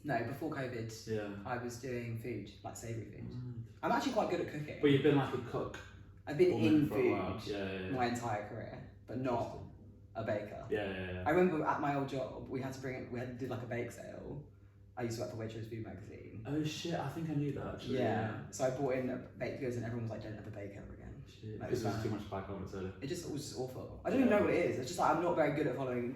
No, before COVID, I was doing food, like savoury food. I'm actually quite good at cooking. But you've been like a cook. I've been in for a food while. my entire career, but not a baker. Yeah. I remember at my old job, we had to do like a bake sale. I used to work for Waitrose Food Magazine. Oh shit, I think I knew that actually. Yeah. So I bought in baked goods and everyone was like, don't ever bake ever again. Shit. Because there's too much back on it, so. It was just awful. I don't even know what it is. It's just like I'm not very good at following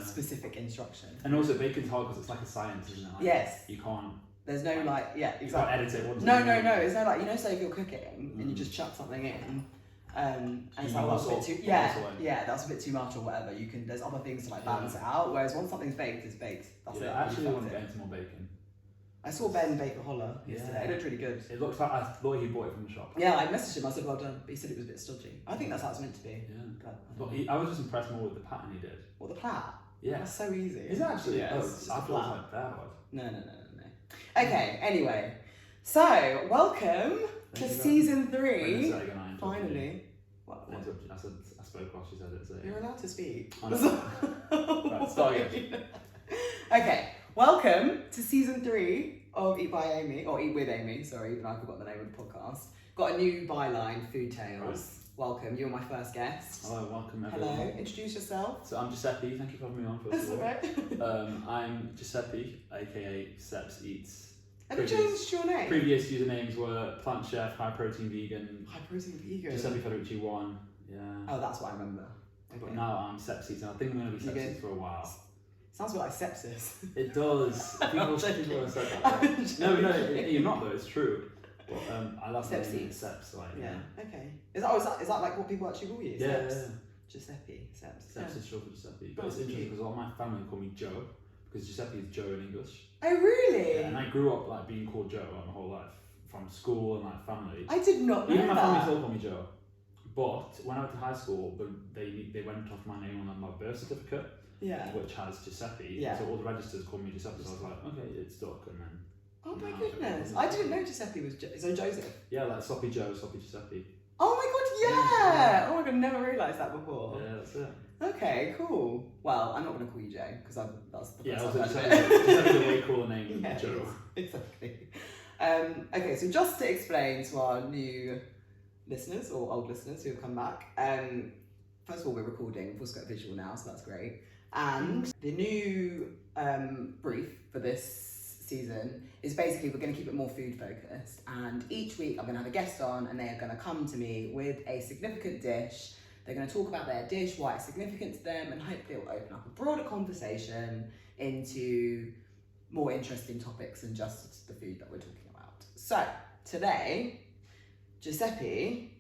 specific instruction. And also baking's hard because it's like a science, isn't it? Like, yes. You can't. There's no exactly. You can't edit it. No. It's no like, say if you're cooking and you just chuck something in. And it's like, that's a bit too, that's a bit too much or whatever. There's other things to like balance it out. Whereas once something's baked, it's baked. That's it. I actually want to get into more baking. I saw Ben bake a holla yesterday. It looked really good. It looks like I thought he bought it from the shop. Yeah, I messaged him. I said, well done. But he said it was a bit stodgy. I think that's how it's meant to be. Yeah. But I was just impressed more with the pattern he did. What, the plait? Yeah. That's so easy. Is it actually? Yeah, I thought it was like that one. No. Okay, anyway. So, welcome to season 3. Finally. What? I spoke while she said it. So You're allowed to speak. Right, start again. Okay, welcome to season 3 of Eat by Amy, or Eat with Amy, sorry, even I forgot the name of the podcast. Got a new byline, Food Tales. Right. Welcome, you're my first guest. Hello, welcome everyone. Hello, introduce yourself. So I'm Giuseppe, thank you for having me on first of all. That's alright. I'm Giuseppe, aka Seps Eats. Have you changed your name? Previous usernames were Plant Chef, High Protein Vegan. High Protein Vegan? Giuseppe Federici 1, yeah. Oh, that's what I remember. Okay. But now I'm Seps Eats, and I think I'm going to be Seps Eats for a while. Sounds a bit like sepsis. It does. People have said that. No, you're not though, it's true. But I love Seps Eats. Seps, like, yeah. Okay. Is that like what people actually call you? Yeah. Giuseppe, Seps. Seps is short for Giuseppe. But it's interesting because all my family call me Joe, because Giuseppe is Joe in English. Oh really? Yeah, and I grew up like being called Joe my whole life, from school and like family. I did not know Even my that. family still call me Joe. But when I went to high school, they went off my name on my birth certificate, which has Giuseppe. Yeah. So all the registers called me Giuseppe. So I was like, okay, it's stuck, and then. Oh my goodness! I didn't know Giuseppe was so Joseph. Yeah, like Sloppy Joe, Sloppy Giuseppe. Oh my god, yeah! Oh my god, never realised that before. Yeah, that's it. Okay, cool. Well, I'm not going to call you Joe because that's the first time. Giuseppe's a way cooler name than Joe. Exactly. Okay, so just to explain to our new listeners or old listeners who have come back, first of all, we're recording. We've also got visual now, so that's great. And the new brief for this season is basically we're going to keep it more food focused, and each week I'm going to have a guest on and they are going to come to me with a significant dish. They're going to talk about their dish, why it's significant to them, and hopefully it will open up a broader conversation into more interesting topics than just the food that we're talking about. So today Giuseppe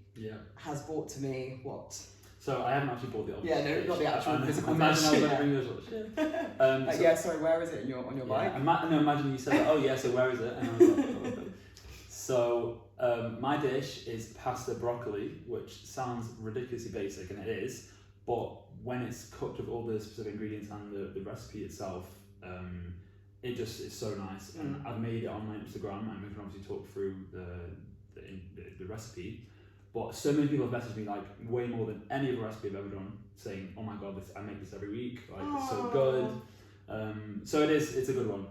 has brought to me what? So I haven't actually bought the object. Yeah, no, not the actual physical dish. Imagine I was like, bring this yeah, sorry, where is it on your bike? Imagine you said, oh yeah, so where is it? And I was like, oh, okay. So my dish is pasta broccoli, which sounds ridiculously basic, and it is, but when it's cooked with all the specific ingredients and the recipe itself, it just is so nice. And I've made it on my Instagram, and we can obviously talk through the recipe. But so many people have messaged me like way more than any other recipe I've ever done, saying, "Oh my god, I make this every week. Like it's so good." So it's a good one.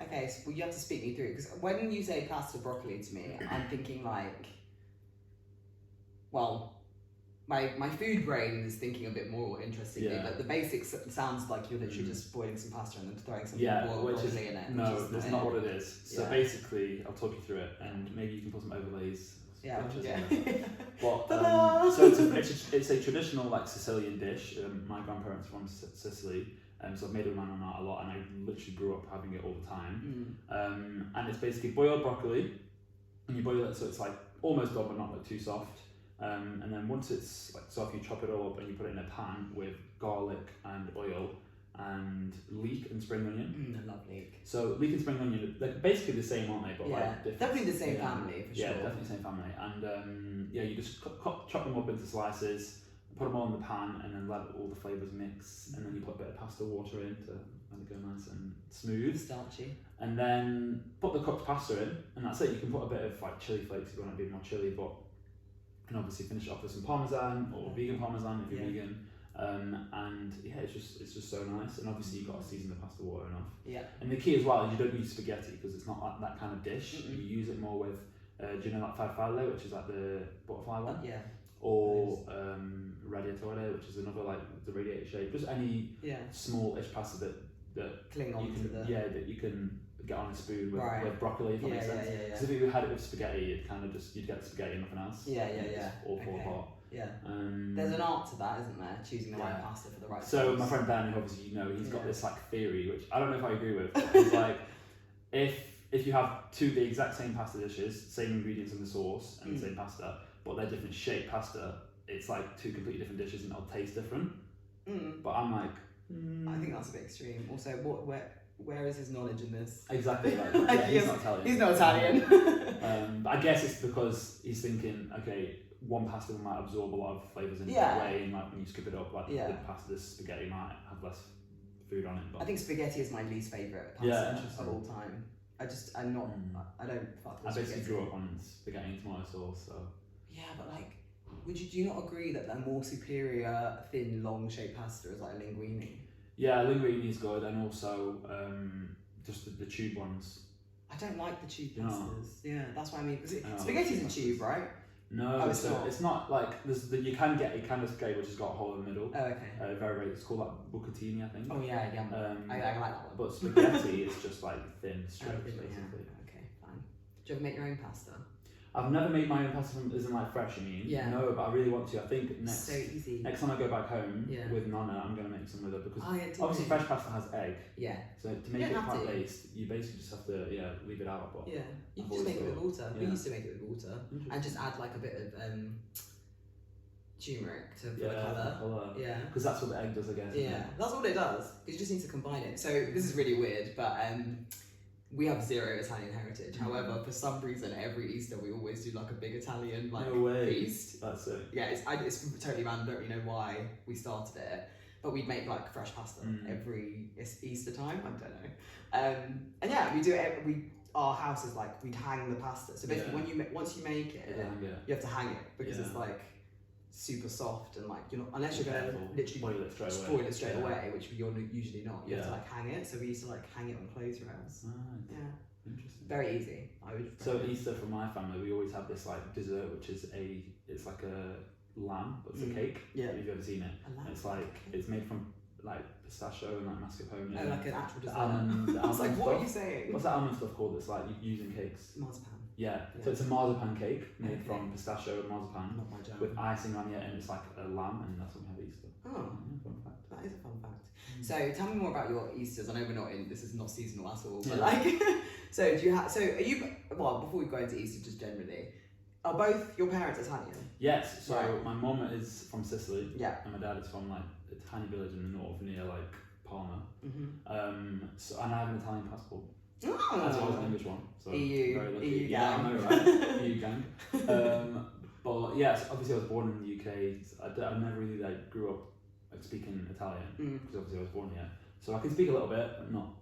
Okay, so you have to speak me through, because when you say pasta broccoli to me, I'm thinking like, well, my food brain is thinking a bit more interestingly, but the basics sounds like you're literally just boiling some pasta and then throwing some boiled broccoli in it. No, that's not what it is. So basically, I'll talk you through it, and maybe you can put some overlays. But so it's a traditional like Sicilian dish. My grandparents are from Sicily, so I've made it with my Nonna a lot, and I literally grew up having it all the time. And it's basically boiled broccoli, and you boil it so it's like almost done but not like too soft. And then once it's like soft, you chop it all up and you put it in a pan with garlic and oil and leek and spring onion. I love leek. So leek and spring onion, they're basically the same, aren't they? But like different. Definitely the same family for sure. Yeah, definitely the same family. And you just chop them up into slices, put them all in the pan, and then let all the flavours mix. And then you put a bit of pasta water in to let it go nice and smooth. Starchy. And then put the cooked pasta in, and that's it. You can put a bit of like chili flakes if you want it to be more chili, but you can obviously finish it off with some parmesan or vegan parmesan if you're vegan. And yeah, it's just so nice. And obviously you've got to season the pasta water enough. Yeah. And the key as well is you don't use spaghetti because it's not like that kind of dish. Mm-mm. You use it more with, do you know like farfalle, which is like the butterfly one? Yeah. Or radiatore, which is another like the radiator shape. Just any small-ish pasta that cling on you can, to the... that you can get on a spoon with broccoli, if that makes sense. Yeah. Because if you had it with spaghetti, it kind of just, you'd get the spaghetti and nothing else. Yeah. All fall apart. Yeah. There's an art to that, isn't there? Choosing the right pasta for the right So sauce. my friend Ben, who obviously you know, he's got this like theory, which I don't know if I agree with. It's like if you have the exact same pasta dishes, same ingredients in the sauce and the same pasta, but they're different shaped pasta, it's like two completely different dishes and they'll taste different. But I'm like, I think that's a bit extreme. Also, where is his knowledge in this? Exactly. Like, he's not Italian. He's not Italian. But I guess it's because he's thinking, okay, one pasta might absorb a lot of flavours in that way, and like when you scoop it up, like the pasta, the spaghetti might have less food on it. But I think spaghetti is my least favourite pasta of all time. I don't fuck with I basically spaghetti. grew up on spaghetti and tomato sauce, so. Yeah, but like, do you not agree that the more superior thin, long shaped pasta is like a linguine? Yeah, linguine is good, and also just the tube ones. I don't like the tube You know? pastas. Yeah, that's what I mean. Spaghetti's a tube, right? No, it's not like you can get a kind of spaghetti which has got a hole in the middle. Oh, okay. Very, it's called like bucatini, I think. Oh yeah. I like that one. But spaghetti is just like thin strips, basically. Okay, fine. Do you ever make your own pasta? I've never made my own pasta from, isn't like fresh, you mean? Yeah. No, but I really want to. I think So easy. next time I go back home with Nonna, I'm going to make some with her because obviously you? fresh pasta has egg. Yeah. So to make it plant-based, you basically just have to leave it out. But yeah, you can just make it with water. We used to make it with water and just add like a bit of turmeric for the colour. Yeah. Because that's what the egg does, I guess. Yeah, that's all it does. You just need to combine it. So this is really weird, but we have zero Italian heritage. However, for some reason, every Easter we always do like a big Italian feast. That's it. Yeah, it's totally random. Don't really know why we started it, but we'd make like fresh pasta every Easter time. I don't know. And yeah, we do it. Our house is like we'd hang the pasta. So basically, once you make it, you have to hang it because it's like super soft and like you're not, unless you're going to literally spoil it straight away, which you're usually not. You have to like hang it. So we used to like hang it on clothes rails. Right. Yeah. Interesting. Very easy. I would. So Easter for my family, we always have this like dessert, which is it's like a lamb, but it's a cake. Yeah. Have you ever seen it? It's like it's made from like pistachio and like mascarpone. Oh, like an actual dessert. The I was like, what stuff. are you saying? What's that almond stuff called? That's like used in cakes. Marzipan. Yeah. So it's a marzipan cake made from pistachio and marzipan Not my jam. with icing on it, and it's like a lamb, and that's what we have at Easter. Oh, fun fact. That is a fun fact. So tell me more about your Easters. I know this is not seasonal at all, but like, so are you, well, before we go into Easter just generally, are both your parents Italian? Yes, so my mum is from Sicily, and my dad is from like a tiny village in the north near like Parma. So and I have an Italian passport. As well as an English one. So EU, very lucky. EU yeah, gang. I know, right? EU gang. But yes, obviously I was born in the UK. I never really like grew up like speaking Italian because obviously I was born here. So I can speak a little bit, but not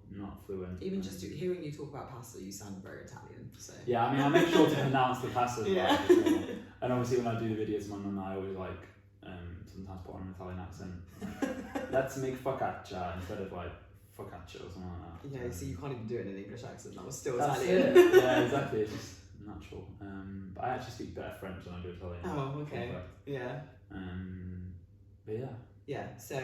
fluent. Even just hearing you talk about pasta, you sound very Italian. So yeah, I mean I make sure to pronounce the pasta right. And obviously when I do the videos with my Nonna, I always like sometimes put on an Italian accent. Like, let's make focaccia instead of like focaccia or something like that. Yeah, so you can't even do it in an English accent. That was still That's Italian. It. Yeah, exactly. It's just natural. But I actually speak better French than I do Italian. Oh, okay. Yeah. But yeah. Yeah, so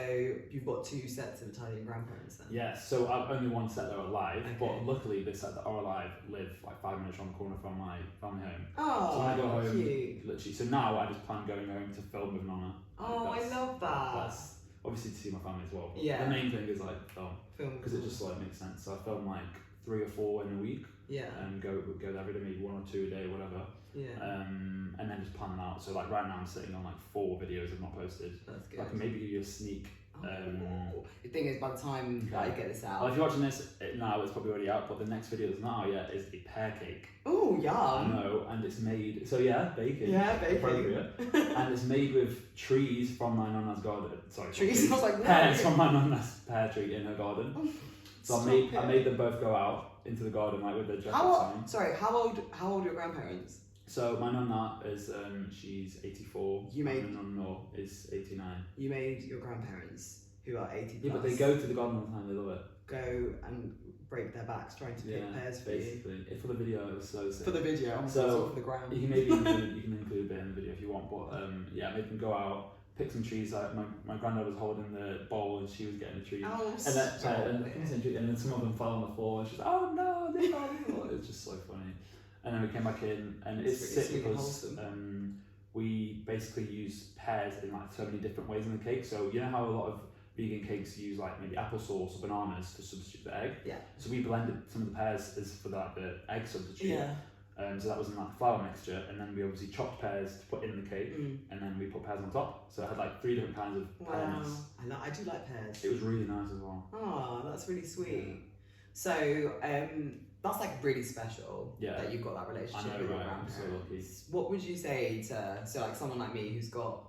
you've got 2 sets of Italian grandparents then? Yeah, so I've only one set that are alive, but luckily the set that are alive live like 5 minutes around the corner from my family home. Oh, so when I go home, cute. literally, so now I just plan going home to film with Nonna. Oh, I love that. That's obviously to see my family as well. But yeah. The main thing is like film because it cool. just like makes sense. So I film like 3 or 4 in a week. Yeah. And go every day, maybe 1 or 2 a day, whatever. Yeah. And then just plan them out. So like right now I'm sitting on like 4 videos I've not posted. That's good. I can maybe give you a sneak. The thing is, by the time that I get this out, well, if you're watching this now, it's probably already out. But the next video that's not out yet is a pear cake. Oh, yum! I know, and it's made. So yeah, baking. Yeah, baking. Appropriate. And it's made with trees from my Nonna's garden. Sorry, trees. I was like, pears from my Nonna's pear tree in her garden. So I made them both go out into the garden like with their jackets on. Sorry, how old are your grandparents? So my nonna is she's 84. You made- and my nonna is 89. You made your grandparents, who are 80 plus, Yeah, but they go to the garden all the time. They love it. go and break their backs trying to pick pears for you. basically. For the video, it was so sick. For the video, I'm So, for the ground. You can maybe include, you can include a bit in the video if you want, but yeah, I made them go out, pick some trees. Like my granddad was holding the bowl and she was getting a tree. Oh, and then some of them fell on the floor and she's like, oh no, they fell. It's just so funny. And then we came back in, and it's It's sick really because we basically use pears in like so many different ways in the cake. So you know how a lot of vegan cakes use like maybe applesauce or bananas to substitute the egg. Yeah. So we blended some of the pears as for like the egg substitute. Yeah. So that was in like flour mixture, and then we obviously chopped pears to put in the cake, and then we put pears on top. So it had like 3 different kinds of pears. Wow. I do like pears. It was really nice as well. Oh, that's really sweet. So that's like really special that you've got that relationship I know, with your right? I'm grandparents. so lucky. What would you say to like someone like me who's got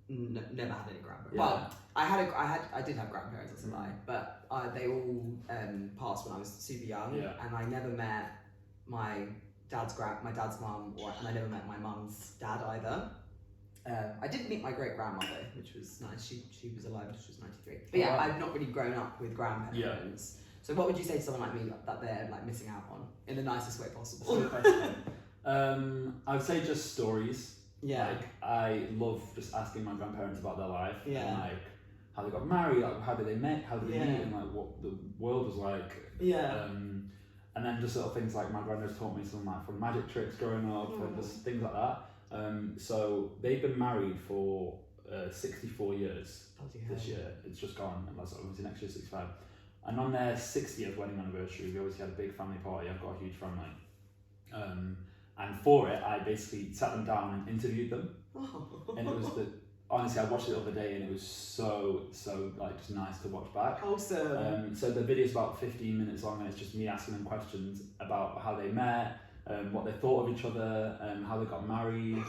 never had any grandparents? Yeah. Well, I did have grandparents, that's a lie, but they all passed when I was super young, and I never met my dad's mum, and I never met my mum's dad either. I did meet my great grandmother, which was nice. She was alive until she was 93. But yeah, I've not really grown up with grandparents. So what would you say to someone like me that they're like missing out on in the nicest way possible? I would say just stories. Yeah. Like I love just asking my grandparents about their life. Yeah. And like how they got married, like how did they meet, and like what the world was like. Yeah. And then just little things like my granddad taught me some like from magic tricks growing up and just things like that. So they've been married for 64 years this year. It's just gone, and that's obviously next year 65. And on their 60th wedding anniversary, we obviously had a big family party. I've got a huge family. And for it, I basically sat them down and interviewed them. And it was honestly, I watched it the other day and it was so like just nice to watch back. Awesome. So the video's about 15 minutes long, and it's just me asking them questions about how they met, what they thought of each other, how they got married,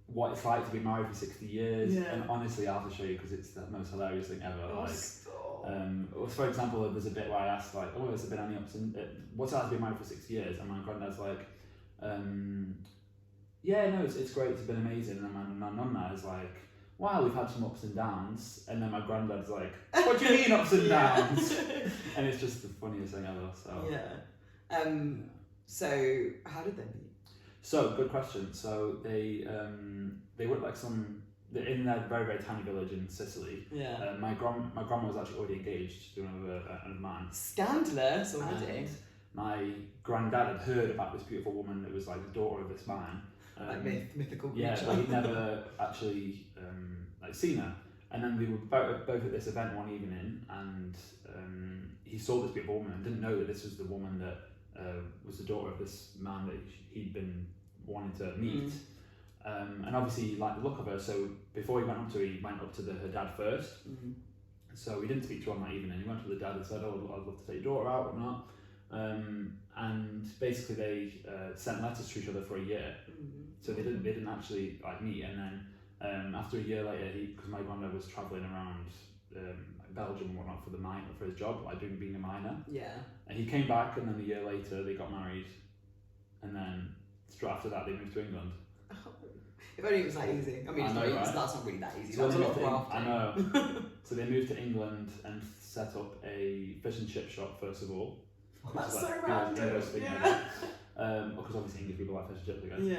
what it's like to be married for 60 years. And honestly, I have to show you because it's the most hilarious thing ever. For example, there's a bit where I asked like, oh, has there been any ups and what's it like to be married for 60 years? And my granddad's like, yeah, no, it's great, it's been amazing. And then my nonna is like, wow, we've had some ups and downs. And then my granddad's like, what do you mean ups and downs? And it's just the funniest thing ever. So so how did they meet? So good question. So they were like in that very, very tiny village in Sicily. My grandma was actually already engaged to another man. Scandalous already. And my granddad had heard about this beautiful woman that was like the daughter of this man. Like mythical creature. Yeah, but he'd never actually like seen her. And then we were both at this event one evening, and he saw this beautiful woman and didn't know that this was the woman that was the daughter of this man that he'd been wanting to meet. And obviously he liked the look of her, so before he went up to her, he went up to her dad first. So he didn't speak to her on that evening. He went to the dad and said, oh, I'd love to take your daughter out, whatnot. And basically they sent letters to each other for a year. So they didn't actually like meet. And then after a year later, because my granddad was travelling around Belgium and whatnot for his job, like being a miner. And he came back, and then a year later they got married, and then straight after that they moved to England. If only it was that easy. I mean, that's not really that easy. So That's a lot of grafting. I know. So they moved to England and set up a fish and chip shop first of all. That's so like, random. Because obviously English people like fish and chips, I guess.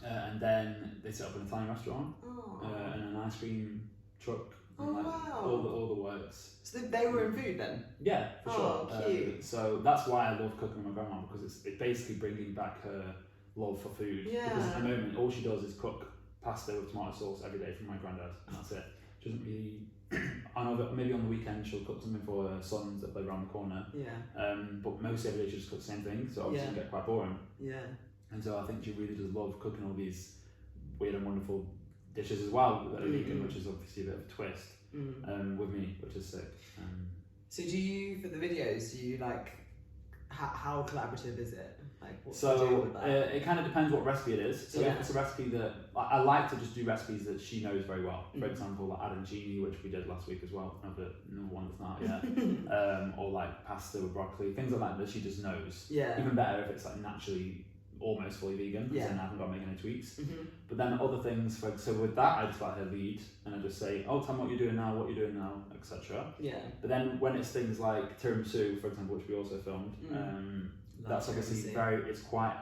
And then they set up an Italian restaurant and an ice cream truck. And all the works. So they were in food then? Yeah, for sure. Cute. So that's why I love cooking with my grandma, because it's basically bringing back her love for food. Because at the moment, all she does is cook pasta with tomato sauce every day for my granddad, and that's it. She doesn't really. I know that maybe on the weekend she'll cook something for her sons that live around the corner. But most every day she just cooks the same thing, so obviously it can get quite boring. And so I think she really does love cooking all these weird and wonderful dishes as well that are vegan, which is obviously a bit of a twist with me, which is sick. So do you, for the videos, do you like, how collaborative is it? Like, what so do you do with that? It kind of depends what recipe it is. So if it's a recipe that, I like to just do recipes that she knows very well. For example, like arancini, which we did last week as well, another one that's not yet. Or like pasta with broccoli, things like that she just knows. Even better if it's like naturally almost fully vegan, because then I haven't got to make any tweaks. Mm-hmm. But then other things, so with that, I just let her lead, and I just say, oh, tell me what you're doing now, etc. Yeah. But then when it's things like tiramisu, for example, which we also filmed, that's obviously it's quite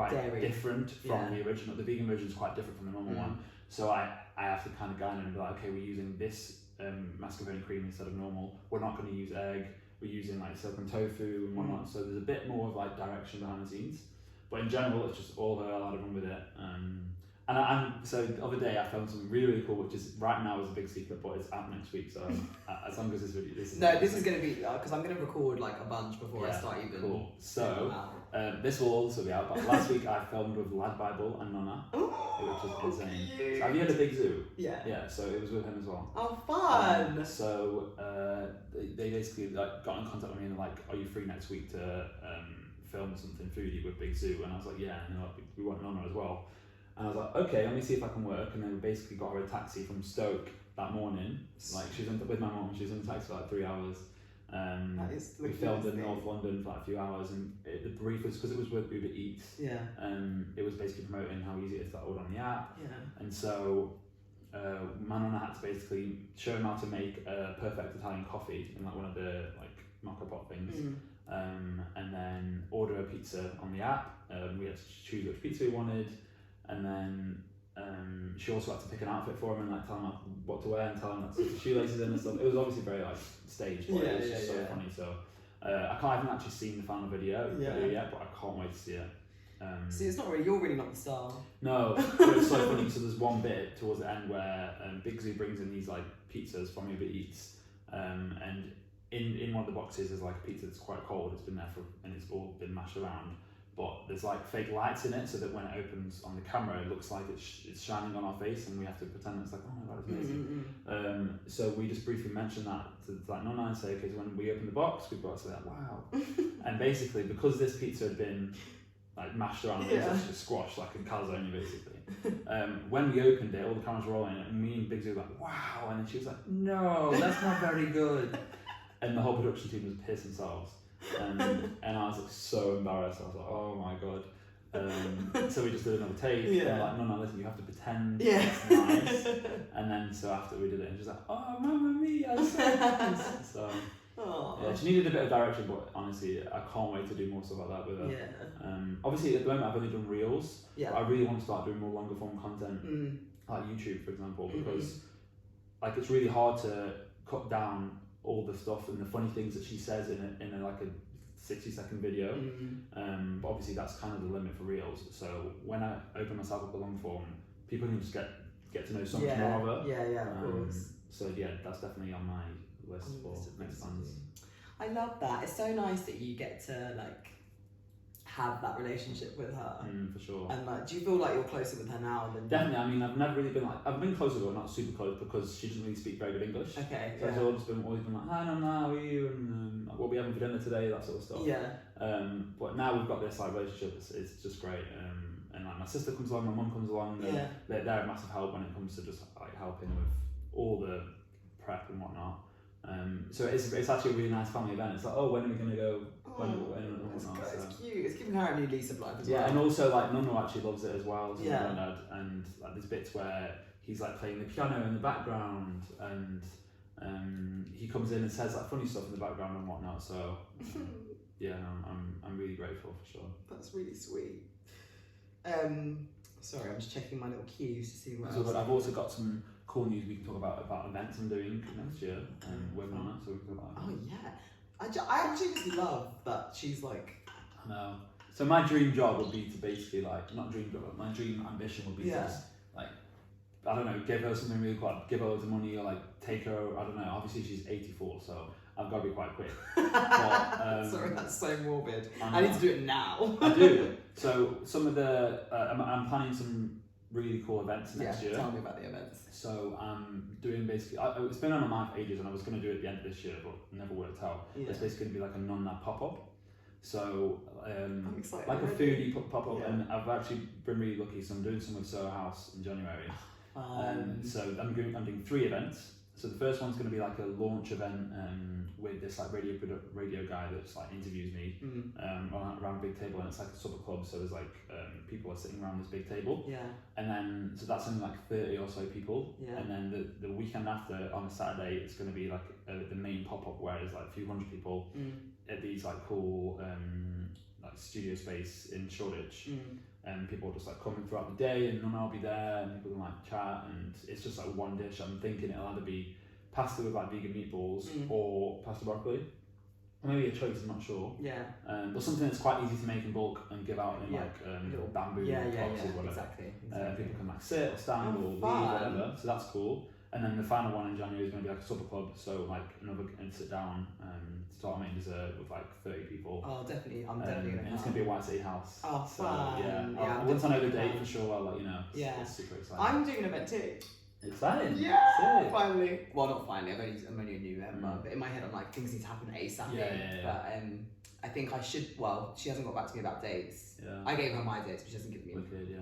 dairy. Different from the original. The vegan version is quite different from the normal one. So I have to kind of guide and be like, okay, we're using this mascarpone cream instead of normal. We're not going to use egg. We're using like silken tofu and whatnot. So there's a bit more of like direction behind the scenes. But in general, it's just all her allowed to run with it. So the other day I filmed something really cool, which is right now is a big secret, but it's out next week. So as long as this video, this is going to be because I'm going to record like a bunch before I start even. Cool. So this will also be out. But last week I filmed with Lad Bible and Nonna, which is insane. So have you had a big zoo? Yeah. Yeah. So it was with him as well. Oh, fun! So they basically like got in contact with me and they're like, "Are you free next week to film something foodie with Big Zoo?" And I was like, "Yeah." And they're like, "We want Nonna as well." And I was like, okay, let me see if I can work. And then we basically got her a taxi from Stoke that morning. Like she was with my mum. She was in the taxi for like 3 hours. We filmed in North London for like a few hours, and the brief was because it was with Uber Eats. Yeah. It was basically promoting how easy it is to order on the app. Yeah. And so my nonna had to basically show him how to make a perfect Italian coffee in like one of the like mocha pot things. And then order a pizza on the app. We had to choose which pizza we wanted. And then she also had to pick an outfit for him and like tell him what to wear and tell him that to put the shoelaces in and stuff. It was obviously very like staged, but it was just so funny. So I haven't actually seen the final video yet, but I can't wait to see it. See, it's not really, you're really not the star. No, but it's so funny. So there's one bit towards the end where Big Zoo brings in these like pizzas from Uber Eats, and in one of the boxes is like a pizza that's quite cold. It's been there and it's all been mashed around. But there's like fake lights in it so that when it opens on the camera, it looks like it's shining on our face, and we have to pretend it's like, oh my god, it's amazing. So we just briefly mentioned that to like Nonna and say, okay, so when we open the box, we've got to say, wow. And basically, because this pizza had been like mashed around, it was actually squashed like a calzone basically. When we opened it, all the cameras were rolling, and me and Big Z were like, wow, and then she was like, no, that's not very good. And the whole production team was pissed themselves. And I was like so embarrassed. I was like, oh my god. So we just did another take. And they're like, no, listen, you have to pretend it's nice. And then so after we did it, and she's like, oh, mamma mia, so nice. So yeah, she needed a bit of direction, but honestly, I can't wait to do more stuff like that with her. Yeah. Obviously, at the moment, I've only done reels. Yeah. But I really want to start doing more longer form content, like YouTube, for example, because like it's really hard to cut down all the stuff and the funny things that she says in like a 60-second video. But obviously that's kind of the limit for reels. So when I open myself up to long form, people can just get to know so much more of her. Yeah, of course. So yeah, that's definitely on my list for next plans. I love that. It's so nice that you get to like have that relationship with her. For sure. And like, do you feel like you're closer with her now than? Definitely. I mean, I've never really been like, I've been closer with her, not super close, because she doesn't really speak very good English. Okay. So I've always been like, hi Nonna, how are you? And what are we having for dinner today? That sort of stuff. Yeah. But now we've got this like relationship. It's just great. And like my sister comes along, my mum comes along. And they're a massive help when it comes to just like helping with all the prep and whatnot. So it's actually a really nice family event. It's like, oh, when are we going to go? It's cute. It's giving her a new lease of life as well. Yeah, and also like Nonna actually loves it as well. So and like there's bits where he's like playing the piano in the background, and he comes in and says like funny stuff in the background and whatnot. So yeah, I'm really grateful for sure. That's really sweet. Sorry, I'm just checking my little cues to see what else. I've also got some cool news we can talk about events I'm doing next year with Nonna, so we can talk about that. Oh yeah. I actually just love that she's like. I know. So my dream job would be to basically like, not dream job, but my dream ambition would be to just like, I don't know, give her something really cool, give her loads of money, or like take her, I don't know, obviously she's 84, so I've got to be quite quick. But, sorry, that's so morbid. I need to do it now. I do. So some of the, I'm planning some really cool events next year. Tell me about the events. So I'm doing basically, it's been on my mind for ages, and I was going to do it at the end of this year, but never worked out. Yeah. It's basically going to be like a Nonna pop-up. So I'm excited like a foodie pop-up, and I've actually been really lucky, so I'm doing some with Soho House in January. So I'm doing 3 events. So the first one's going to be like a launch event with this like radio guy that's like interviews me around a big table, and it's like a supper club. So there's like people are sitting around this big table. Yeah. And then so that's only like 30 or so people. Yeah. And then the weekend after on a Saturday, it's going to be like the main pop up where there's like a few hundred people at these like cool like studio space in Shoreditch. And people will just like coming throughout the day, and Nonna will be there, and people can like chat, and it's just like one dish. I'm thinking it'll either be pasta with like vegan meatballs or pasta broccoli, or maybe a choice. I'm not sure. Yeah. But something that's quite easy to make in bulk and give out in like little bamboo boxes or whatever. Exactly. People can like sit or stand or leave, whatever. So that's cool. And then the final one in January is going to be like a supper club, so like another and sit down, start a main dessert with like 30 people. Oh, definitely, I'm definitely gonna. And it's going to be a White City house. Oh, so, fun. yeah. Once I know the date for sure, I'll let you know. It's super exciting. I'm doing an event too. Exciting. Yeah, Sick. finally. Well, not finally. I'm only a new member, but in my head, I'm like, things need to happen ASAP. Yeah. But I think I should. Well, she hasn't got back to me about dates. Yeah. I gave her my dates, but she hasn't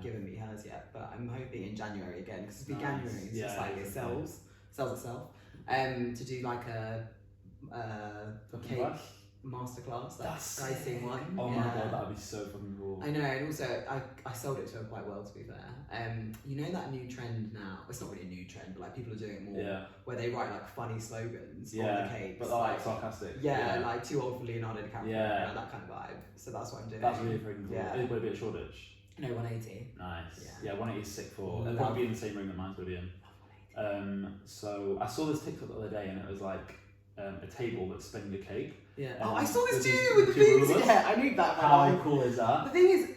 given me hers yet. But I'm hoping in January again, because it's January. So it's like it sells itself. To do like a cake masterclass, that exciting one. Oh my god, that'd be so fucking cool. I know, and also I sold it to her quite well, to be fair. You know that new trend now? It's not really a new trend, but like people are doing it more. Where they write like funny slogans on the cakes. But like sarcastic. Yeah, like too old for Leonardo DiCaprio. Yeah. That kind of vibe. So that's what I'm doing. That's really freaking cool. Yeah. Is it going to be at Shoreditch? No, 180. Nice. Yeah, 180 is sick for. They'll probably be in the same room that mine's going to be in. So I saw this TikTok the other day, and it was like a table that's spinning a cake. Yeah. Oh, I saw this too with the things. things. Yeah, I need that. How cool is that? The thing is,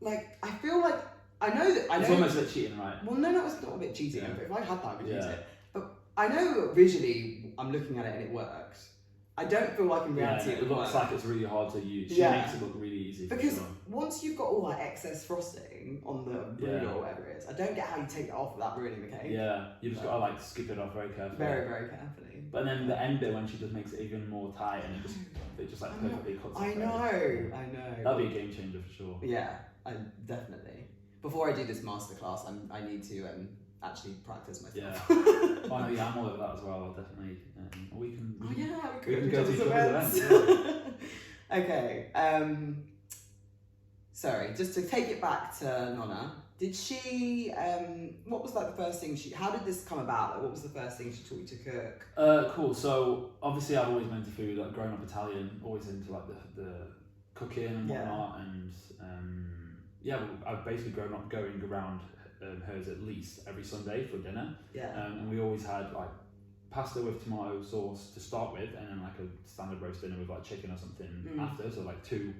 like, I feel like I know that it's almost a bit cheating, right? Well, no, it's not a bit cheating. But if I had that, I would use Yeah. it. But I know visually, I'm looking at it and it works. I don't feel like in reality it looks like it's really hard to use. She makes it look really easy. Because once you've got all that excess frosting on the brie or whatever it is, I don't get how you take it off without ruining the cake. Yeah, you just gotta like scoop it off very carefully. Very, very carefully. But then the end bit when she just makes it even more tight and it just like perfectly cuts. I know. That'd be a game changer for sure. Yeah, definitely. Before I do this masterclass, I need to actually practice myself. Yeah. Oh no, yeah, I'm all over that as well. Definitely. We can go to each other's events. Okay. Sorry, just to take it back to Nonna. Did she? What was like the first thing how did this come about? Like, what was the first thing she taught you to cook? Cool. So obviously, I've always been into food. Like growing up Italian, always into like the cooking and whatnot. And I've basically grown up going around hers at least every Sunday for dinner. Yeah. And we always had like pasta with tomato sauce to start with, and then like a standard roast dinner with like chicken or something after. So like two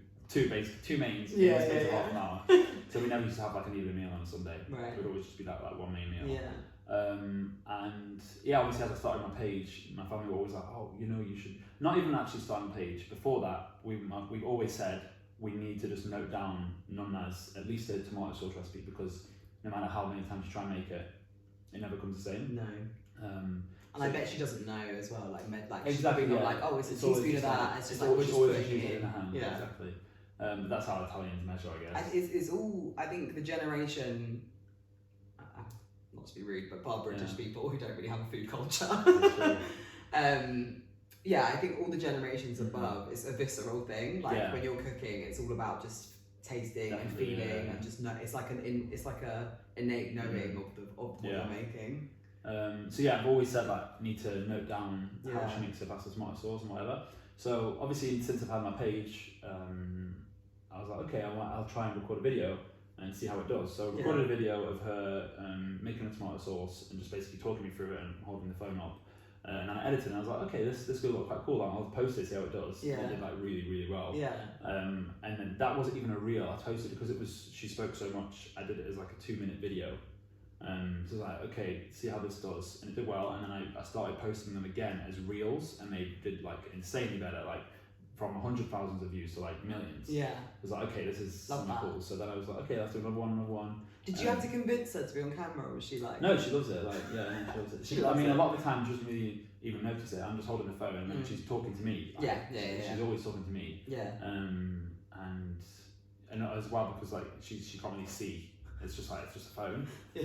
mains in the space of half an hour. So we never used to have like an even meal on a Sunday. Right. It would always just be like one main meal. Yeah. And obviously as I started my page, my family were always like, oh, you should not even actually start a page. Before that, we've always said we need to just note down Nonna's at least a tomato sauce recipe, because no matter how many times you try and make it, it never comes the same. No. And I bet she doesn't know as well, exactly, she's not like, oh, it's a teaspoon of that, it's just like, always putting just it in the hand. Yeah. Exactly. That's how Italians measure, I guess. It's all, I think the generation, not to be rude, but part British people who don't really have a food culture. I think all the generations above, it's a visceral thing. Like when you're cooking, it's all about just tasting and feeling and just it's like a innate knowing of what you're making. I've always said like need to note down how she makes her pasta tomato sauce and whatever. So obviously since I've had my page, I was like, okay, I'll try and record a video and see how it does. So I recorded a video of her making a tomato sauce and just basically talking me through it and holding the phone up. And then I edited it and I was like, okay, this could look quite cool. I'll post it, see how it does. Yeah. It did like really, really well. Yeah. And then that wasn't even a reel. I posted it because she spoke so much. I did it as like a 2-minute video. So I was like, okay, see how this does. And it did well. And then I started posting them again as reels, and they did like insanely better, like from hundreds of thousands of views to like millions. Yeah. I was like, okay, this is something cool. So then I was like, okay, let's do another one. Did you have to convince her to be on camera, or was she like? No, she loves it. Like, yeah, she loves it. A lot of the time, she doesn't really even notice it. I'm just holding the phone, and then she's talking to me. Like, she's always talking to me. Yeah. And as well, because like she can't really see it's just a phone. Yeah.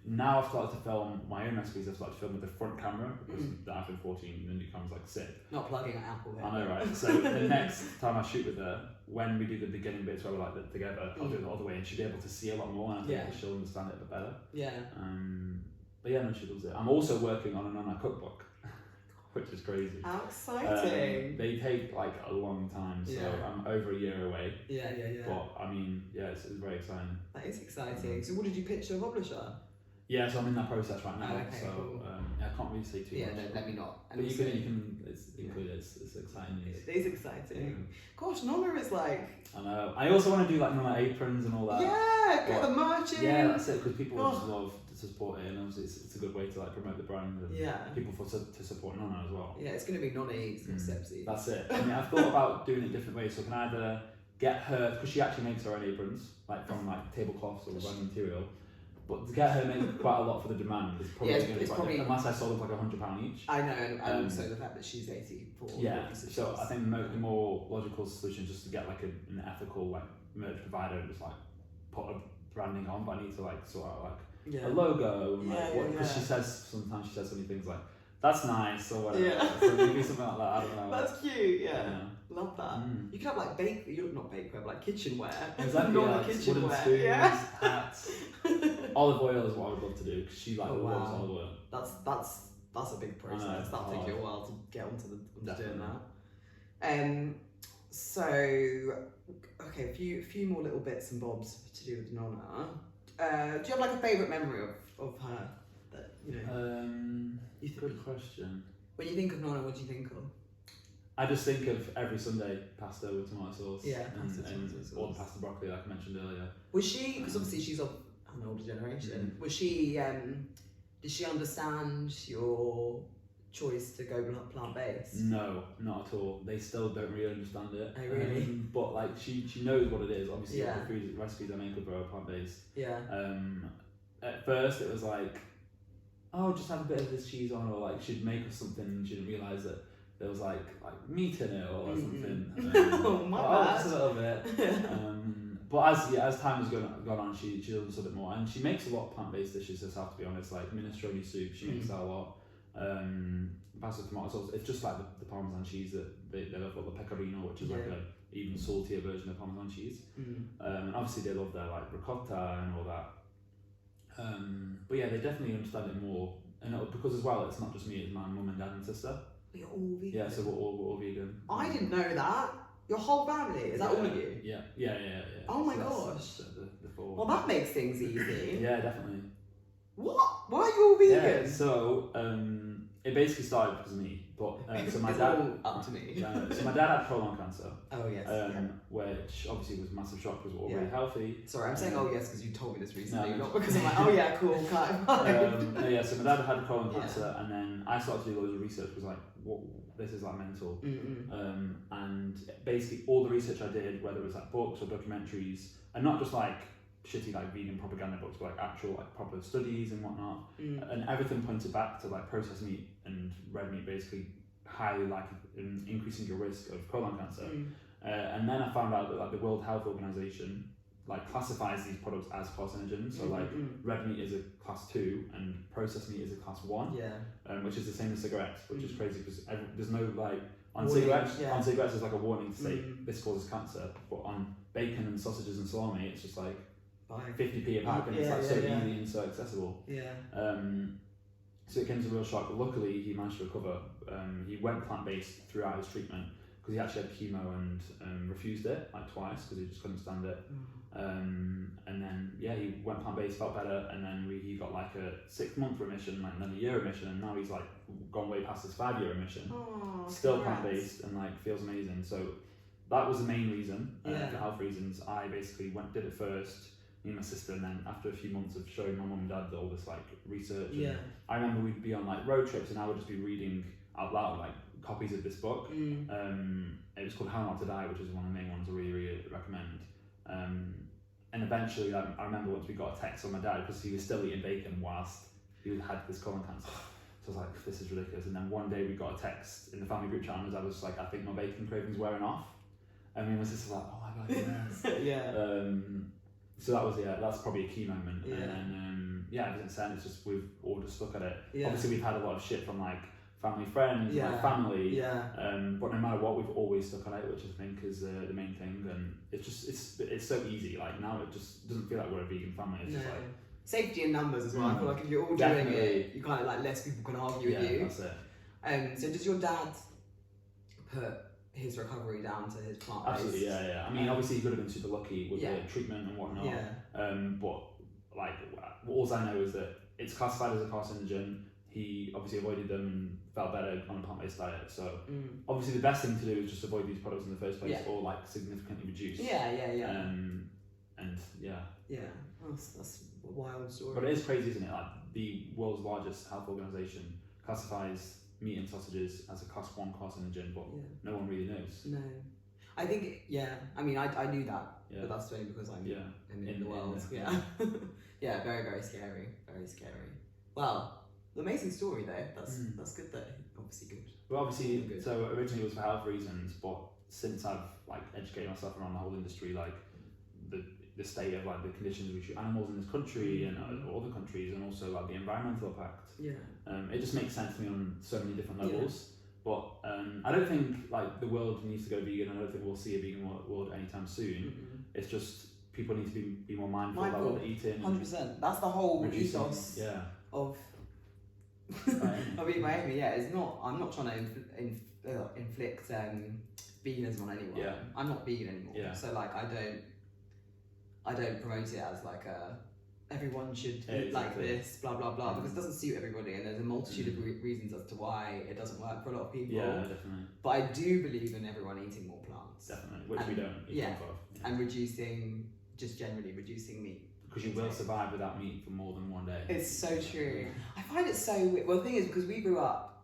Now I've started to film my own recipes. I've started to film with the front camera because the iPhone 14, the new camera's like sick. Not plugging an Apple in. I know, right? So the next time I shoot with her, when we do the beginning bits where we're like together, I'll do it the other way, and she'll be able to see a lot more, and I think she'll understand it a bit better. Yeah. But yeah, no, she loves it. I'm also working on a Nonna cookbook, which is crazy. How exciting! They take like a long time, so I'm over a year away. Yeah. But I mean, yeah, it's very exciting. That is exciting. So what did you pitch to a publisher? Yeah, so I'm in that process right now. Okay, so cool. I can't really say too much. Yeah, no, let me not. But you can. It's exciting news. It is exciting. Gosh, Nonna is like. I know. I also want to do like Nonna aprons and all that. Yeah, get the merch in. Yeah, that's it. Because people just love to support it, and obviously it's a good way to like promote the brand and people to support Nonna as well. Yeah, it's going to be Nonna Eats, not Sepsi. That's it. I mean, I've thought about doing it different ways. So I can either get her, because she actually makes her own aprons, like from like tablecloths or random material. But to get her make quite a lot for the demand is probably going to be quite difficult, unless I sold them like £100 each. I know, and also the fact that she's 84. Yeah, so I think the more logical solution is just to get like an ethical like merch provider and just like put a branding on, but I need to like sort out like a logo and like because she says sometimes funny things like that's nice or whatever. Yeah. So maybe something like that. I don't know. That's cute. Yeah. Love that. You can have like not bakeware, but like kitchenware. Exactly. Normal kitchenware. Wooden spoons, hats. Olive oil is what I would love to do because she like loves olive oil. That's a big process. That'll take you a while to get onto doing that. So okay, a few more little bits and bobs to do with Nonna. Do you have like a favourite memory of her that you know? Good question. When you think of Nonna, what do you think of? I just think of every Sunday pasta with tomato sauce. Yeah, or the pasta broccoli like I mentioned earlier. Was she, because obviously she's of an older generation, was she, did she understand your choice to go plant-based? No, not at all. They still don't really understand it. Oh, really? But like she knows what it is. Obviously all the recipes I make with her are plant-based. Yeah. At first it was like, oh, just have a bit of this cheese on, or like she'd make us something and she didn't realise that there was like meat in it or something. Oh my bad. Just a little bit. But as time has gone on, she understood it more, and she makes a lot of plant-based dishes herself. To be honest, like minestrone soup, she makes that a lot. Pasta tomato sauce. It's just like the Parmesan cheese that they love, the pecorino, which is like a even saltier version of Parmesan cheese. And obviously they love their like ricotta and all that. But yeah, they definitely understand it more, and because as well, it's not just me; it's my mum and dad and sister. We're all vegan. Yeah, so we're all vegan. I didn't know that. Your whole family? Is that all of you? Yeah. Oh my so gosh. The four. Well, that makes things easy. Yeah, definitely. What? Why are you all vegan? Yeah, so it basically started because of me. But so my it's dad all up to me. So my dad had colon cancer. Oh yes. Which obviously was a massive shock because we're all really healthy. Sorry, I'm saying oh yes because you told me this recently, not because I'm like oh yeah cool, fine. So my dad had colon cancer, and then I started to do loads of research. Was like, what? This is like mental. And basically all the research I did, whether it was like books or documentaries, and not just like shitty like vegan propaganda books, but like actual like proper studies and whatnot, and everything pointed back to like processed meat and red meat basically highly like increasing your risk of colon cancer. And then I found out that like the World Health Organization like classifies these products as carcinogens. So like red meat is a class 2 and processed meat is a class 1. Which is the same as cigarettes, which is crazy because there's no like on cigarettes there's like a warning to say this causes cancer, but on bacon and sausages and salami it's just like 50p a pack, and it's like so easy and so accessible. So it came to a real shock. Luckily he managed to recover. He went plant-based throughout his treatment because he actually had chemo and refused it like twice because he just couldn't stand it. And then he went plant-based, felt better, and then he got like a 6-month remission, like, and then a year remission, and now he's like gone way past his 5-year remission. Still plant-based and like feels amazing. So that was the main reason. For health reasons, I basically did it first, me and my sister, and then after a few months of showing my mum and dad all this like research, I remember we'd be on like road trips and I would just be reading out loud like copies of this book. It was called How Not to Die, which is one of the main ones I really, really recommend. And eventually I remember once we got a text from my dad because he was still eating bacon whilst he had this colon cancer. So I was like, this is ridiculous. And then one day we got a text in the family group chat and I was like, I think my bacon craving's wearing off. And me and my sister were like, oh my god, yes. So that was that's probably a key moment. Yeah. And then ever since then it's just we've all just stuck at it. Yeah. Obviously we've had a lot of shit from like family, friends, Yeah. like family. Yeah. But no matter what, we've always stuck on it, which I think is the main thing. And it's just it's so easy. Like now it just doesn't feel like we're a vegan family. It's just like safety in numbers as well. I feel like if you're all doing it, you kind of like less people can argue with you. That's it. So does your dad put his recovery down to his plant based? Absolutely, yeah. I mean, obviously he could have been super lucky with the treatment and whatnot. Yeah. But like, all I know is that it's classified as a carcinogen. He obviously avoided them and felt better on a plant-based diet. So obviously the best thing to do is just avoid these products in the first place, or like significantly reduce. Yeah. And that's a wild story. But it is crazy, isn't it? Like the world's largest health organization classifies meat and sausages as a class 1 carcinogen, but no one really knows. No. I think, I mean, I knew that, but that's only because I'm in the world. Yeah, very, very scary. Very scary. Well, the amazing story though. That's good though. Obviously good. Well, obviously, so originally it was for health reasons, but since I've like educated myself around the whole industry, like the state of like the conditions we treat animals in this country and other countries, and also like the environmental impact. It just makes sense to me on so many different levels. But I don't think like the world needs to go vegan. I don't think we'll see a vegan world anytime soon. It's just people need to be more mindful about what they're eating. 100%. That's the whole ethos of of Eat My Amy. It's not. I'm not trying to inflict veganism on anyone. I'm not vegan anymore. So like I don't promote it as like everyone should eat like this, blah blah blah, because it doesn't suit everybody, and there's a multitude of reasons as to why it doesn't work for a lot of people. Yeah, definitely. But I do believe in everyone eating more plants. Definitely, which we don't eat enough of. And generally reducing meat. Because you will survive without meat for more than one day. It's so true. I find it so weird. Well, the thing is, because we grew up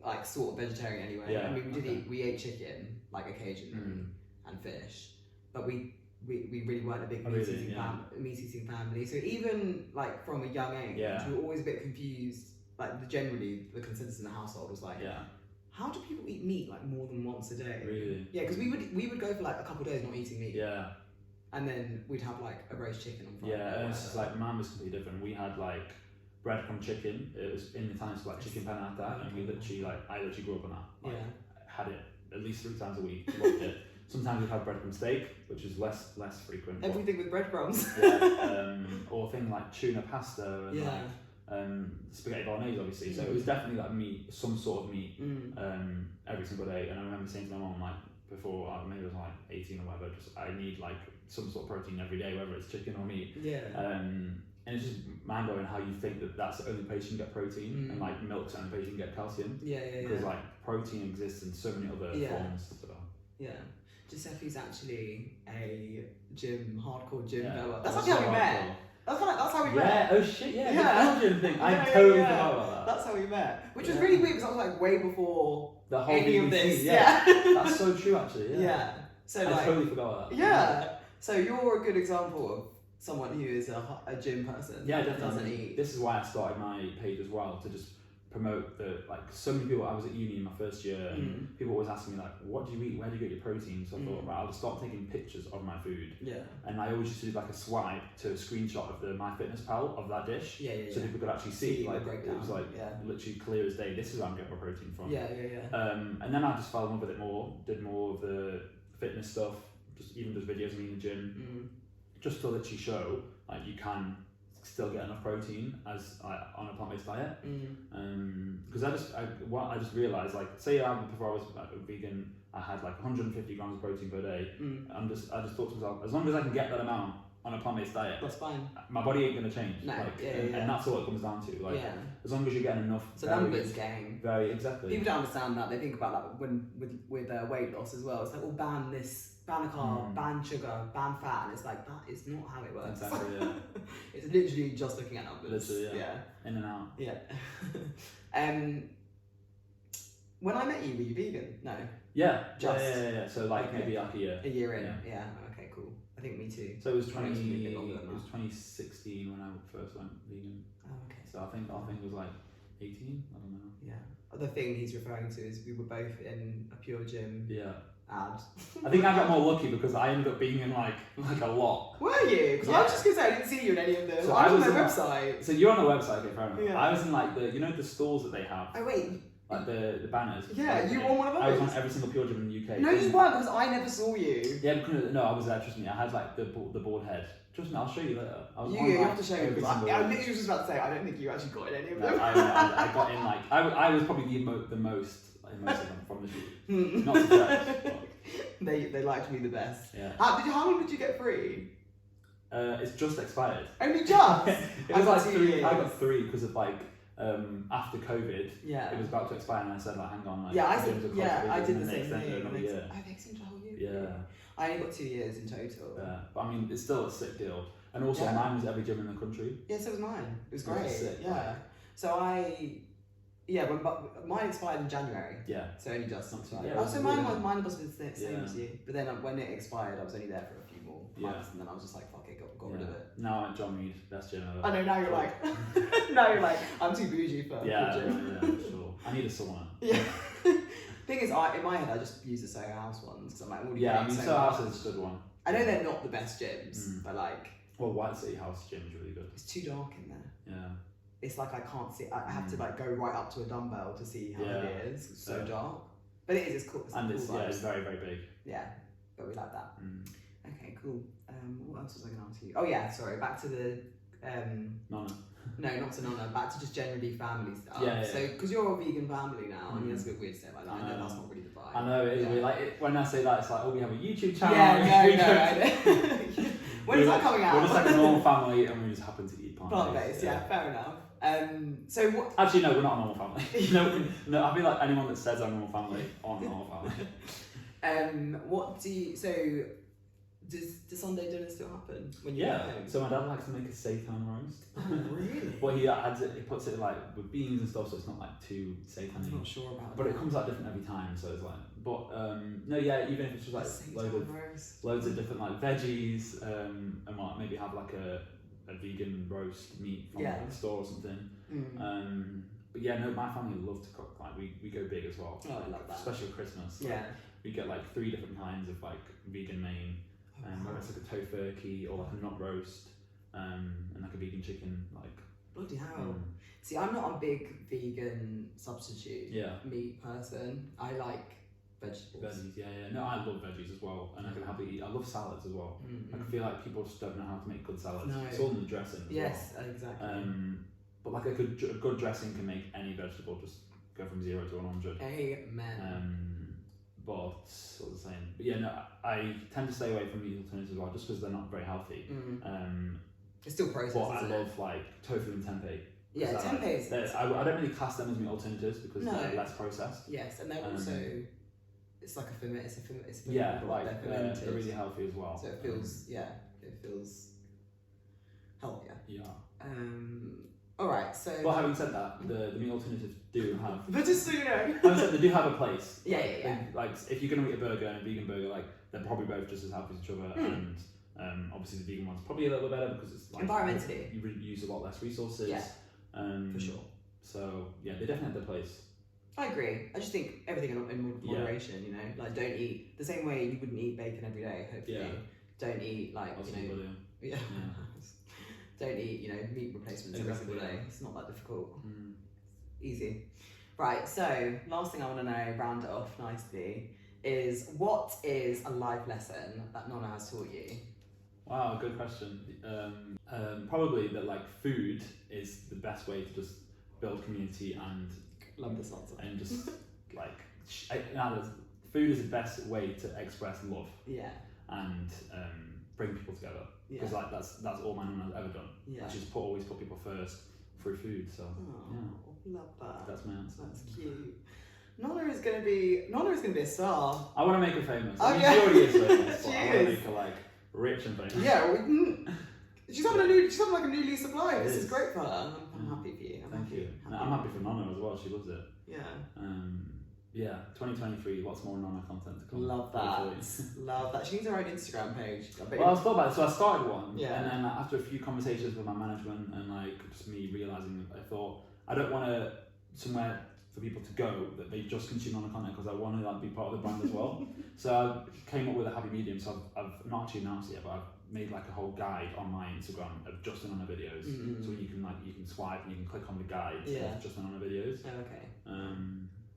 like sort of vegetarian anyway. I mean, we ate chicken like occasionally and fish, but we really weren't a big meat-eating family. So even like from a young age, we were always a bit confused. Like generally, the consensus in the household was like, how do people eat meat like more than once a day? Really? Yeah, because we would go for like a couple of days not eating meat. Yeah. And then we'd have like a roast chicken on Friday. Yeah, and it's just like mine was completely different. We had like breadcrumb chicken. It was in Italian, so like chicken panata, and I literally grew up on that. Like, had it at least 3 times a week. Loved it. Sometimes we'd have breadcrumb steak, which is less frequent. Everything with breadcrumbs. Or thing like tuna pasta and like spaghetti bolognese, obviously. So it was definitely like meat, some sort of meat, every single day. And I remember saying to my mom like before, maybe I was like 18 or whatever, just I need like some sort of protein every day, whether it's chicken or meat. And it's just mind blowing how you think that that's the only place you can get protein, and like milk's the only place you can get calcium. Because like protein exists in so many other forms. So. Giuseppe's actually a hardcore gym goer. That's actually how we met. That's how we met. Yeah, oh shit, the Belgian thing. I totally forgot about that. That's how we met. Which was really weird because I was like way before the whole any of this. That's so true actually. So I totally forgot about that. So you're a good example of someone who is a gym person. Yeah, definitely. Doesn't eat. This is why I started my page as well, to just promote so many people. I was at uni in my first year, and people always asking me like, what do you eat, where do you get your protein? So I thought, right, I'll just start taking pictures of my food. And I always used to do like a swipe to a screenshot of the MyFitnessPal of that dish, so people could actually see like it was like literally clear as day, this is where I'm getting my protein from. And then I just fell in love with it more, did more of the fitness stuff, just videos of me in the gym, just to literally show like you can still get enough protein as on a plant-based diet. Because I just realised, like, say before I was vegan, I had like 150 grams of protein per day. I just thought to myself, as long as I can get that amount on a plant-based diet, that's fine. My body ain't gonna change. No, and that's all it comes down to. Like, as long as you're getting enough. It's a numbers game. Very exactly. People don't understand that. They think about that with weight loss as well. It's like, ban this. Ban a carb, ban sugar, ban fat, and it's like, that is not how it works. Exactly, It's literally just looking at numbers. Literally, in and out. When I met you, were you vegan? No. Yeah. So like maybe like a year. A year in. Yeah. Okay, cool. I think me too. So it was 2016 when I first went vegan. Oh, okay. So I think it was like 18. I don't know. Yeah. The thing he's referring to is we were both in a pure gym. ad. I think I got more lucky because I ended up being in like a lot. Were you? Because I was just gonna say I didn't see you in any of them. So I was on in their website. So you're on the website, okay, fair enough. Yeah. I was in like the stalls that they have. Oh wait. Like the banners. Yeah, you were on one of those. I was on every single Pure Gym in the UK. No, you weren't because I never saw you. Yeah, because, no, I was there. Trust me, I had like the board head. Trust me, I'll show you later. I was You have to show me because I literally was just about to say I don't think you actually got in any of them. I got in like I was probably the most emotive from the shoot. Not surprised. They liked me the best. Yeah. How long did you get free? It's just expired. Only just. It was like 2 years. I got 3 because of like after COVID. Yeah. It was about to expire, and I said like, hang on, like. Yeah, I did the and same thing. Another year. Oh, they extended a whole year. Yeah. I only got 2 years in total. Yeah, but I mean, it's still a sick deal. And also, mine was every gym in the country. Yeah, so was mine. It was great. Which is sick, yeah. So mine expired in January. Yeah. So only just expired. Yeah, Oh, so mine really must have been the same as you. But then when it expired, I was only there for a few more months, and then I was just like, fuck it, got rid of it. Now I'm at John Reed, best gym ever. I know. Now you're like, I'm too bougie for gym. Yeah, for sure. I need a sauna. Yeah. Thing is, in my head, I just use the Soho House ones because I'm like, Soho House is a good one. I know they're not the best gyms, but like. Well, White City House gym is really good. It's too dark in there. Yeah. It's like I can't see. I have to like go right up to a dumbbell to see how it is. It's so dark. But it is. It's cool. It's very very big. Yeah, but we like that. Okay, cool. What else was I going to ask you? Oh yeah, sorry. Back to the. Nonna. No, not to Nonna. Back to just generally family stuff. Yeah. So because you're a vegan family now, I mean that's a bit weird to say like that. I know that's not really the vibe. I know it is. Like when I say that, it's like, oh, we have a YouTube channel. Yeah, no. When is that coming out? We're just like a normal family, and we just happen to eat plant-based. Yeah, fair enough. So what? Actually, no, we're not a normal family. no, I feel like anyone that says I'm a normal family aren't a normal family. What do you? So, does the Sunday dinner still happen when you get home? So my dad likes to make a seitan roast. Oh, really? But he adds it. He puts it like with beans and stuff, so it's not like too seitan-y. I'm not sure about. But it comes out different every time, so it's like. But no, yeah, even if it's just like loads of different like veggies, and like maybe have like a vegan roast meat from like a store or something. But yeah, no, my family love to cook. Like we go big as well. Oh, I love that. Especially at Christmas. Yeah. Like, we get like 3 different kinds of like vegan main, whether it's like a tofurkey or like a nut roast, and like a vegan chicken. Like bloody hell. See, I'm not a big vegan substitute meat person. I like vegetables. Veggies, yeah. No, I love veggies as well, and I can happily eat. I love salads as well. I feel like people just don't know how to make good salads. No. It's all in the dressing as well. Exactly. But like a good dressing can make any vegetable just go from 0 to 100. Amen. But what was I saying? But yeah, no, I tend to stay away from meat alternatives as well, just because they're not very healthy. It's still processed. But I love like tofu and tempeh. Yeah, tempeh. I don't really class them as meat alternatives because they're less processed. Yes, and they're also. It's like a ferment. It's a like they're really healthy as well. So it feels healthier. Yeah. All right. So. Well, having said that, the meat alternatives do have. But just so you know. Having said they do have a place. Yeah. Like if you're gonna eat a burger and a vegan burger, like they're probably both just as healthy as each other, and obviously the vegan one's probably a little bit better because it's like environmentally you use a lot less resources. Yeah. For sure. So yeah, they definitely have their place. I agree. I just think everything in moderation, you know, like don't eat the same way you wouldn't eat bacon every day. Hopefully, don't eat like don't eat meat replacements every single day. It's not that difficult. Easy. Right. So last thing I want to know, round it off nicely, is what is a life lesson that Nonna has taught you? Wow, good question. Probably that like food is the best way to just build community and. Love this answer. And just like food is the best way to express love. Yeah. And bring people together. Because like that's all my Nonna has ever done. Yeah. She's always put people first through food. So love that. That's my answer. That's cute. Nonna is gonna be a star. I want to make her famous. Oh, She already is famous. She I want to make her like rich and famous. Yeah. She's having like a new lease of life. This is great for her. I'm happy for you. Thank you. I'm happy for Nonna as well. She loves it. Yeah. Yeah. 2023. Lots more Nonna content to come. Love that. Love that. She needs her own Instagram page. Well, I was thought about it. So I started one. Yeah. And then after a few conversations with my management and like just me realizing, I thought I don't want to somewhere for people to go that they just consume Nonna content because I want to like be part of the brand as well. So I came up with a happy medium. So I've not actually announced it yet, but I've made like a whole guide on my Instagram of just the Nonna videos. So you can swipe and you can click on the guide of just the Nonna videos. Oh, okay.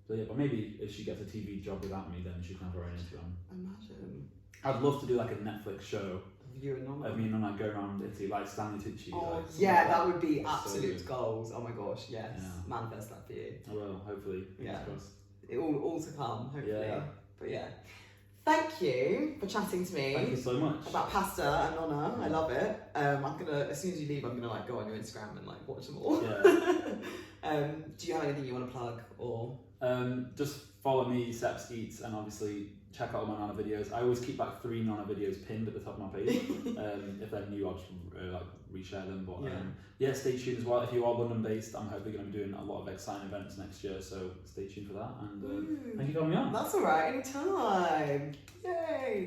So yeah, but maybe if she gets a TV job without me, then she can have her own Instagram. Imagine. I'd love to do like a Netflix show You and Nonna. of me and Nonna go around Italy, like Stanley Tucci. Oh like, yeah, that would be That's absolute so goals. Oh my gosh, yes. Yeah. Manifest that for you. I will, hopefully. Yeah. Fingers crossed. It all to come, hopefully. Yeah. But yeah. Thank you for chatting to me. Thank you so much. About pasta and Nonna. I love it. I'm gonna, as soon as you leave, I'm gonna like go on your Instagram and like watch them all. Yeah. Do you have anything you want to plug or? Just follow me, Seps Eats, and obviously check out all my Nonna videos. I always keep like 3 Nonna videos pinned at the top of my page. If they're new, I'll just like reshare them. But yeah, stay tuned as well. If you are London based, I'm hopefully going to be doing a lot of exciting events next year. So stay tuned for that. And thank you for having me on. That's all right. Anytime. Yay.